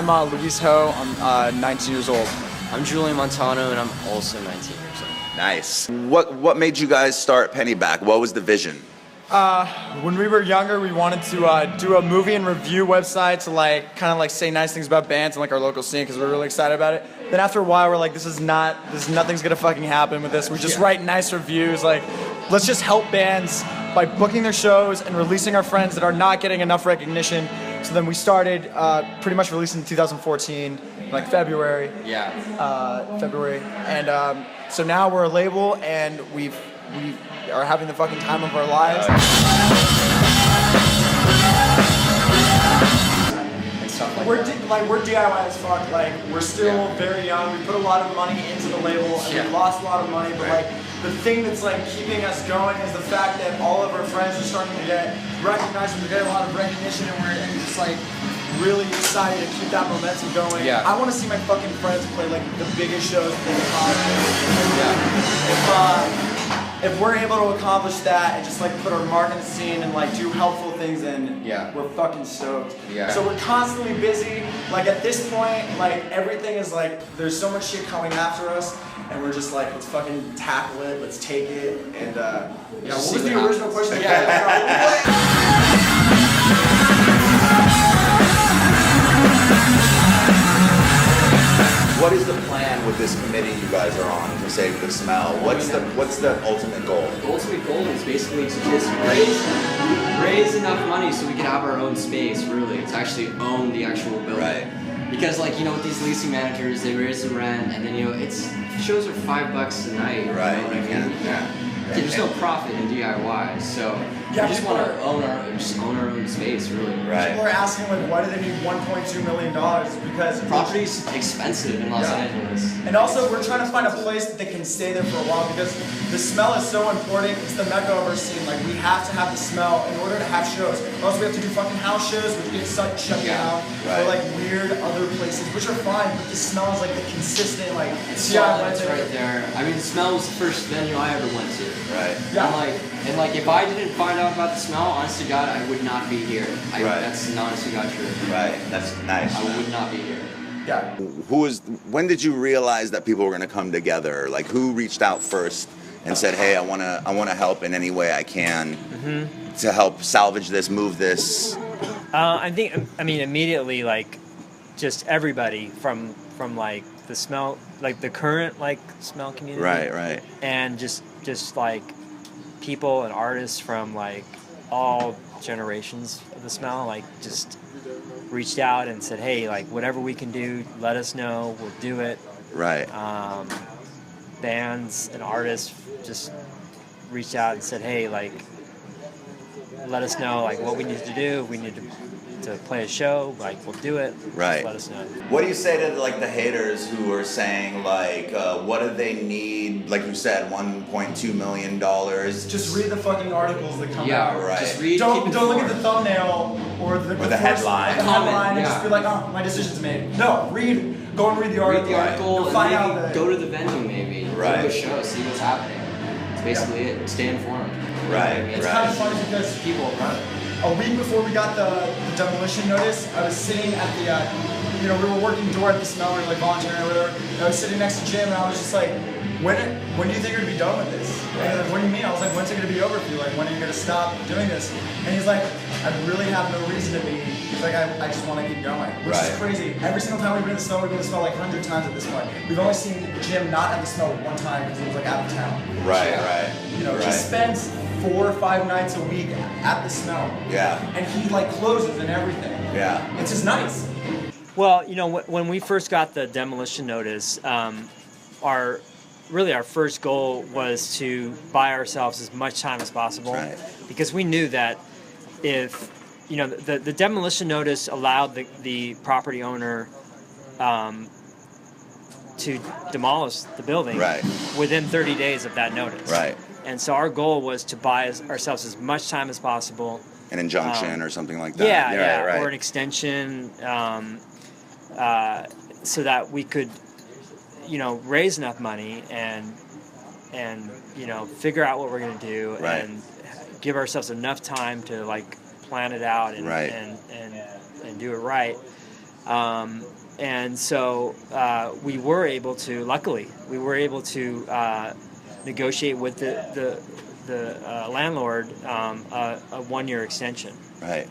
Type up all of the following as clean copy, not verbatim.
I'm Luis Ho. I'm 19 years old. I'm Julian Montano, and I'm also 19 years old. Nice. What made you guys start Penniback? What was the vision? When we were younger, we wanted to do a movie and review website to kind of say nice things about bands and our local scene because we're really excited about it. Then after a while, we're like, nothing's gonna fucking happen with this. We just write nice reviews. Let's just help bands by booking their shows and releasing our friends that are not getting enough recognition. So then we started pretty much releasing in 2014, February. Yeah. February, and so now we're a label, and we are having the fucking time of our lives. We're DIY as fuck. We're still very young. We put a lot of money into the label, and we lost a lot of money. But the thing that's keeping us going is the fact that all of our friends are starting to get recognized. We're getting a lot of recognition, and we're just really excited to keep that momentum going. Yeah. I want to see my fucking friends play the biggest shows that they can possibly. If we're able to accomplish that and just put our mark in the scene and do helpful things, then we're fucking stoked. Yeah. So we're constantly busy. At this point, everything is there's so much shit coming after us, and we're just let's fucking tackle it, let's take it, and what was the original question? What is the plan with this committee you guys are on to save the smell? What's the ultimate goal? The ultimate goal is basically to just raise enough money so we can have our own space, really, to actually own the actual building. Right. Because with these leasing managers, they raise the rent, and then shows are $5 a night. Right. You know what I mean? Yeah. There's no profit in DIY, so we just want to own our own space, really. Right. People are asking why do they need $1.2 million? Because property's expensive in Los Angeles. And also, we're trying to find a place that they can stay there for a while because the smell is so important. It's the mecca of our scene. We have to have the smell in order to have shows. Or else we have to do fucking house shows, which get shut down. Right. Or weird other places, which are fine, but the smell is the consistent it's right there. I mean, the smell was the first venue I ever went to. Right. Yeah. And if I didn't find out about the smell, honest to God, I would not be here. That's honest to God true. Right. That's nice. I would not be here. Yeah. When did you realize that people were going to come together? Who reached out first and said, "Hey, I want to help in any way I can to help salvage this, move this"? I mean, immediately, just everybody from the smell, the current smell community. Right. And just people and artists from all generations of the smell, just reached out and said, hey, whatever we can do, let us know, we'll do it. Right. Bands and artists just reached out and said, hey, let us know what we need to do. We need to play a show, we'll do it. Right. Just let us know. What do you say to the haters who are saying what do they need? Like you said, $1.2 million. Just read the fucking articles that come out. Yeah, right. Just read. Don't look at the thumbnail or the headline. The headline and just be my decision's made. No, go and read the article. Read the article You'll and find maybe out go to the venue maybe. Right. Go to a show, see what's happening. It's basically it. Stay informed. Right. It's kind of funny because People run it. a week before we got the demolition notice, I was sitting at the, we were working door at the smell, we were volunteering or whatever. And I was sitting next to Jim, and I was just when do you think you're gonna be done with this? And he's like, what do you mean? I was like, when's it gonna be over for you? When are you gonna stop doing this? And he's like, I really have no reason to be. He's like, I just want to keep going, which is crazy. Every single time we've been to the smell, we've been to the smell 100 times at this point. We've only seen Jim not at the smell one time because he was out of town. Right. He spends 4 or 5 nights a week at the smell. Yeah. And he closes and everything. Yeah. It's just nice. Well, when we first got the demolition notice, our first goal was to buy ourselves as much time as possible, because we knew that if the demolition notice allowed the property owner to demolish the building within 30 days of that notice. Right. And so our goal was to buy ourselves as much time as possible. An injunction or something like that. Or an extension, so that we could, raise enough money and figure out what we're going to do and give ourselves enough time to plan it out and do it right. And so luckily, we were able to negotiate with the landlord a 1-year extension. Right.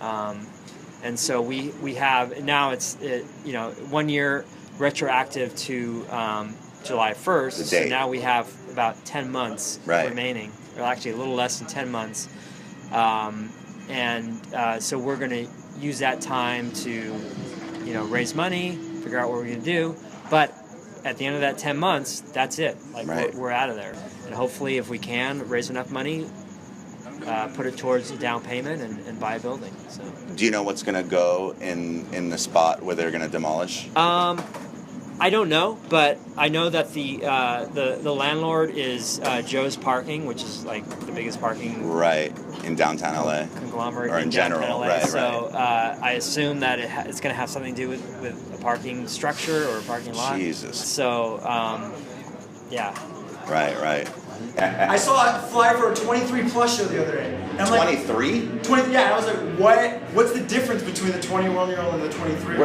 And so we have now it's 1 year retroactive to July 1st. The date. So now we have about 10 months remaining, or actually a little less than 10 months. So we're going to use that time to raise money, figure out what we're going to do. But at the end of that 10 months, that's it. We're out of there. And hopefully, if we can, raise enough money, put it towards a down payment and buy a building. So. Do you know what's going to go in the spot where they're going to demolish? I don't know, but I know that the landlord is Joe's Parking, which is like the biggest parking in downtown LA, conglomerate or in general, LA. right? So I assume that it's going to have something to do with a parking structure or a parking lot. Jesus. So yeah. Right. I saw a flyer for a 23 plus show the other day. And I'm 23? 20, yeah, I was like, what's the difference between the 21-year-old and the 23?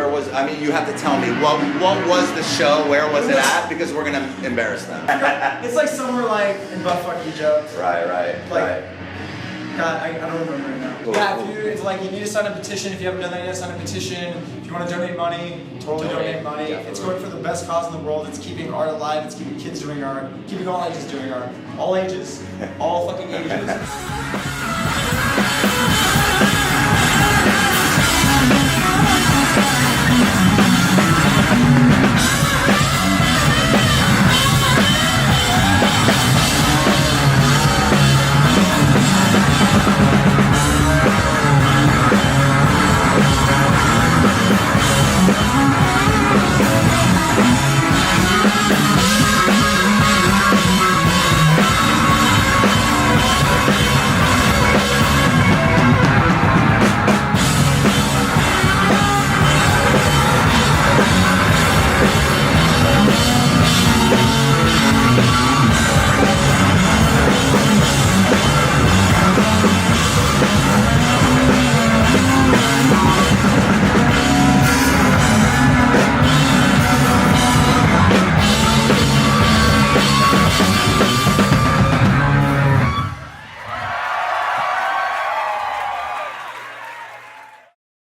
You have to tell me, what was the show, where was it at? Because we're going to embarrass them. It's like somewhere like in Buttfuck, Egypt. Right. God, I don't remember right now. Cool. Yeah, it's like you need to sign a petition. If you haven't done that yet, sign a petition. If you want to donate money, totally donate money. Definitely. It's going for the best cause in the world. It's keeping art alive. It's keeping kids doing art. Keeping all ages doing art. All ages. All fucking ages.